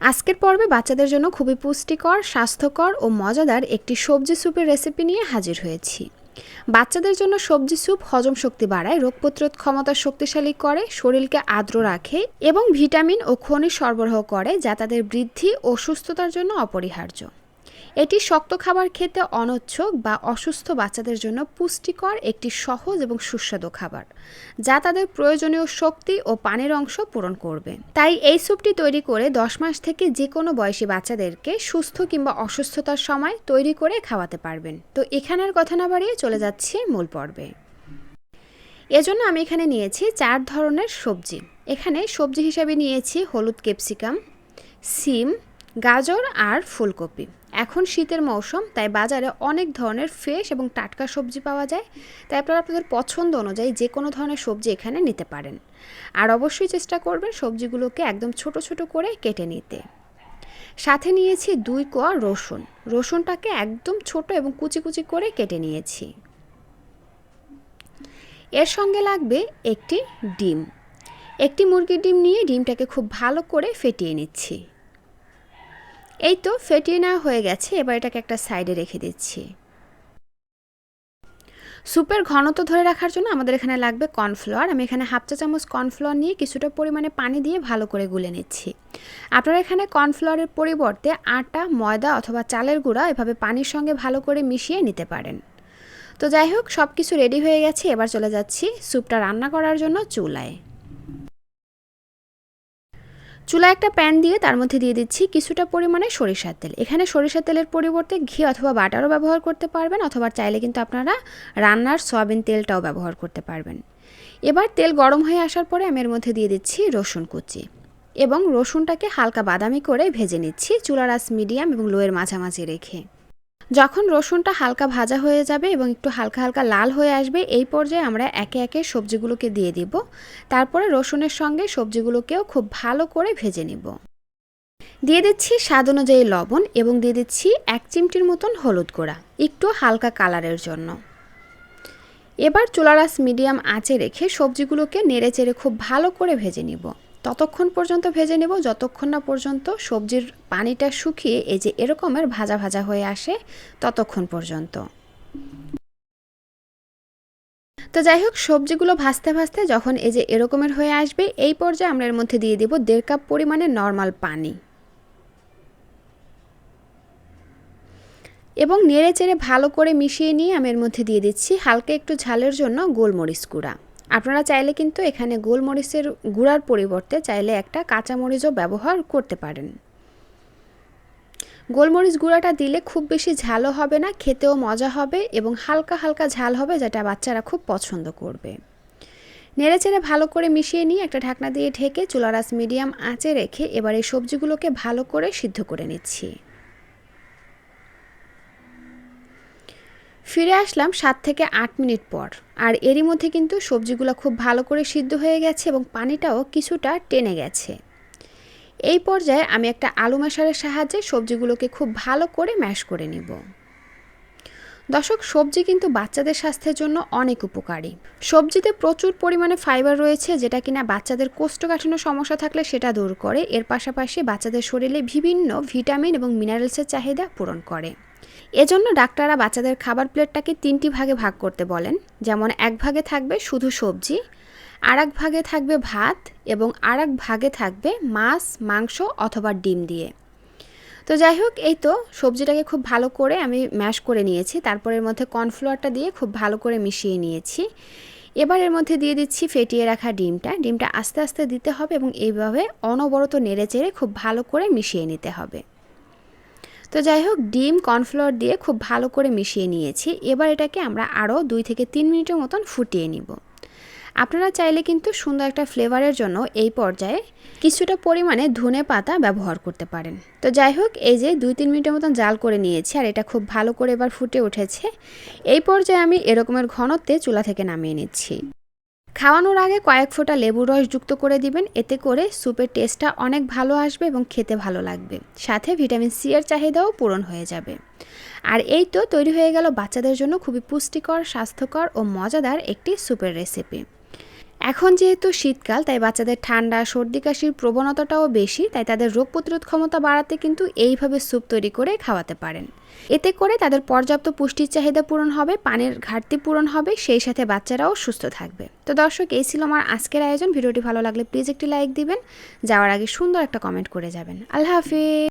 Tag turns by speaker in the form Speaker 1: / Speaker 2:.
Speaker 1: আজকের পর্বে বাচ্চাদের জন্য খুবই পুষ্টিকর, স্বাস্থ্যকর ও মজাদার একটি সবজি স্যুপের রেসিপি নিয়ে হাজির হয়েছি। বাচ্চাদের জন্য সবজি স্যুপ হজম শক্তি বাড়ায়, রোগ প্রতিরোধ ক্ষমতা শক্তিশালী করে, শরীরকে আর্দ্র রাখে এবং ভিটামিন ও খনিজ সরবরাহ করে, যা তাদের বৃদ্ধি ও সুস্থতার জন্য অপরিহার্য। এটি শক্ত খাবার খেতে অনিচ্ছুক বা অসুস্থ বাচ্চাদের জন্য পুষ্টিকর একটি সহজ এবং সুস্বাদু খাবার, যা তাদের প্রয়োজনীয় শক্তি ও পানির অংশ পূরণ করবে। তাই এই স্যুপটি তৈরি করে 10 মাস থেকে যে কোনো বয়সী বাচ্চাদেরকে সুস্থ কিংবা অসুস্থতার সময় তৈরি করে খাওয়াতে পারবেন। তো এখানের কথা না বাড়িয়ে চলে যাচ্ছি মূল পর্বে। এজন্য আমি এখানে নিয়েছি 4 ধরনের সবজি। এখানে সবজি হিসাবে নিয়েছি হলুদ ক্যাপসিকাম, সিম, গাজর আর ফুলকপি। এখন শীতের মৌসুম, তাই বাজারে অনেক ধরনের ফ্রেশ এবং টাটকা সবজি পাওয়া যায়। তাই আপনারা আপনাদের পছন্দ অনুযায়ী যে কোনো ধরনের সবজি এখানে নিতে পারেন। আর অবশ্যই চেষ্টা করবেন সবজিগুলোকে একদম ছোট ছোট করে কেটে নিতে। সাথে নিয়েছি 2 কোয়া রসুন। রসুনটাকে একদম ছোট এবং কুচি কুচি করে কেটে নিয়েছি। এর সঙ্গে লাগবে একটি ডিম। একটি মুরগির ডিম নিয়ে ডিমটাকে খুব ভালো করে ফেটিয়ে নিচ্ছি। এই তো ফেটিয়ে নেওয়া হয়ে গেছে। এবার এটাকে একটা সাইডে রেখে দিচ্ছি। স্যুপের ঘনত্ব ধরে রাখার জন্য আমাদের এখানে লাগবে কর্নফ্লাওয়ার। আমি এখানে হাফ চা চামচ কর্নফ্লাওয়ার নিয়ে কিছুটা পরিমাণে পানি দিয়ে ভালো করে গুলে নিচ্ছি। আপনারা এখানে কর্নফ্লাওয়ারের পরিবর্তে আটা, ময়দা অথবা চালের গুঁড়া এভাবে পানির সঙ্গে ভালো করে মিশিয়ে নিতে পারেন। তো যাই হোক, সব কিছু রেডি হয়ে গেছে। এবার চলে যাচ্ছি স্যুপটা রান্না করার জন্য চুলায়। চুলায় একটা প্যান দিয়ে তার মধ্যে দিয়ে দিচ্ছি কিছুটা পরিমাণে সরিষার তেল। এখানে সরিষার তেলের পরিবর্তে ঘি অথবা বাটারও ব্যবহার করতে পারবেন, অথবা চাইলে কিন্তু আপনারা রান্নার সয়াবিন তেলটাও ব্যবহার করতে পারবেন। এবার তেল গরম হয়ে আসার পরে আমি এর মধ্যে দিয়ে দিচ্ছি রসুন কুচি এবং রসুনটাকে হালকা বাদামি করে ভেজে নিচ্ছি, চুলার আঁচ মিডিয়াম এবং লোয়ের মাঝামাঝি রেখে। যখন রসুনটা হালকা ভাজা হয়ে যাবে এবং একটু হালকা হালকা লাল হয়ে আসবে, এই পর্যায়ে আমরা একে একে সবজিগুলোকে দিয়ে দিব। তারপরে রসুনের সঙ্গে সবজিগুলোকেও খুব ভালো করে ভেজে নিব। দিয়ে দিচ্ছি স্বাদ অনুযায়ী লবণ এবং দিয়ে দিচ্ছি 1 চিমটির মতন হলুদ গুঁড়া, একটু হালকা কালারের জন্য। এবার চুলার আঁচ মিডিয়াম আঁচে রেখে সবজিগুলোকে নেড়ে চেড়ে খুব ভালো করে ভেজে নিব। ততক্ষণ পর্যন্ত ভেজে নেব যতক্ষণ না পর্যন্ত সবজির পানিটা শুকিয়ে এই যে এরকমের ভাজা ভাজা হয়ে আসে, ততক্ষণ পর্যন্ত। তো যাই হোক, সবজিগুলো ভাজতে ভাজতে যখন এই যে এরকমের হয়ে আসবে, এই পর্যায়ে আমরা এর মধ্যে দিয়ে দিব 1.5 কাপ পরিমাণে নর্মাল পানি এবং নেড়ে চেড়ে ভালো করে মিশিয়ে নিয়ে আমি এর মধ্যে দিয়ে দিচ্ছি হালকা একটু ঝালের জন্য গোলমরিচ গুঁড়া। আপনারা চাইলে কিন্তু এখানে গোলমরিচের গুঁড়ার পরিবর্তে চাইলে একটা কাঁচামরিচও ব্যবহার করতে পারেন। গোলমরিচ গুঁড়াটা দিলে খুব বেশি ঝালও হবে না, খেতেও মজা হবে এবং হালকা হালকা ঝাল হবে, যেটা বাচ্চারা খুব পছন্দ করবে। নেড়েচেড়ে ভালো করে মিশিয়ে নিয়ে একটা ঢাকনা দিয়ে ঢেকে চুলার আঁচ মিডিয়াম আঁচে রেখে এবার এই সবজিগুলোকে ভালো করে সিদ্ধ করে নিচ্ছি। ফিরে আসলাম 7 থেকে 8 মিনিট পর। আর এরই মধ্যে কিন্তু সবজিগুলো খুব ভালো করে সিদ্ধ হয়ে গেছে এবং পানিটাও কিছুটা টেনে গেছে। এই পর্যায়ে আমি একটা আলু ম্যাশারের সাহায্যে সবজিগুলোকে খুব ভালো করে ম্যাশ করে নিব। দর্শক, সবজি কিন্তু বাচ্চাদের স্বাস্থ্যের জন্য অনেক উপকারী। সবজিতে প্রচুর পরিমাণে ফাইবার রয়েছে, যেটা কিনা বাচ্চাদের কোষ্ঠকাঠিন্য সমস্যা থাকলে সেটা দূর করে। এর পাশাপাশি বাচ্চাদের শরীরে বিভিন্ন ভিটামিন এবং মিনারেলসের চাহিদা পূরণ করে। এজন্য ডাক্তাররা বাচ্চাদের খাবার প্লেটটাকে 3টি ভাগে ভাগ করতে বলেন। যেমন 1 ভাগে থাকবে শুধু সবজি, আর 1 ভাগে থাকবে ভাত এবং আর 1 ভাগে থাকবে মাছ, মাংস অথবা ডিম দিয়ে। তো যাই হোক, এই তো সবজিটাকে খুব ভালো করে আমি ম্যাশ করে নিয়েছি। তারপর এর মধ্যে কর্নফ্লাওয়ারটা দিয়ে খুব ভালো করে মিশিয়ে নিয়েছি। এবার এর মধ্যে দিয়ে দিচ্ছি ফেটিয়ে রাখা ডিমটা আস্তে আস্তে দিতে হবে এবং এইভাবে অনবরত নেড়ে চেড়ে খুব ভালো করে মিশিয়ে নিতে হবে। তো যাই হোক, ডিম কর্নফ্লাওয়ার দিয়ে খুব ভালো করে মিশিয়ে নিয়েছি। এবার এটাকে আমরা আরও 2 থেকে 3 মিনিটের মতন ফুটিয়ে নিব। আপনারা চাইলে কিন্তু সুন্দর একটা ফ্লেভারের জন্য এই পর্যায়ে কিছুটা পরিমাণে ধনে পাতা ব্যবহার করতে পারেন। তো যাই হোক, এই যে 2-3 মিনিটের মতন জাল করে নিয়েছি আর এটা খুব ভালো করে এবার ফুটে উঠেছে। এই পর্যায়ে আমি এরকমের ঘনত্বে চুলা থেকে নামিয়ে নিচ্ছি। খাওয়ানোর আগে কয়েক ফোঁটা লেবুর রস যুক্ত করে দিবেন, এতে করে স্যুপের টেস্টটা অনেক ভালো আসবে এবং খেতে ভালো লাগবে। সাথে ভিটামিন সি এর চাহিদাও পূরণ হয়ে যাবে। আর এই তো তৈরি হয়ে গেল বাচ্চাদের জন্য খুবই পুষ্টিকর, স্বাস্থ্যকর ও মজাদার একটি স্যুপের রেসিপি। এখন যেহেতু শীতকাল, তাই বাচ্চাদের ঠান্ডা সর্দি কাশির প্রবণতাটাও বেশি, তাই তাদের রোগ প্রতিরোধ ক্ষমতা বাড়াতে কিন্তু এইভাবে স্যুপ তৈরি করে খাওয়াতে পারেন। এতে করে তাদের পর্যাপ্ত পুষ্টির চাহিদা পূরণ হবে, পানির ঘাটতি পূরণ হবে, সেই সাথে বাচ্চারাও সুস্থ থাকবে। তো দর্শক, এই ছিল আমার আজকের আয়োজন। ভিডিওটি ভালো লাগলে প্লিজ একটি লাইক দিবেন, যাওয়ার আগে সুন্দর একটা কমেন্ট করে যাবেন। আল্লাহ হাফিজ।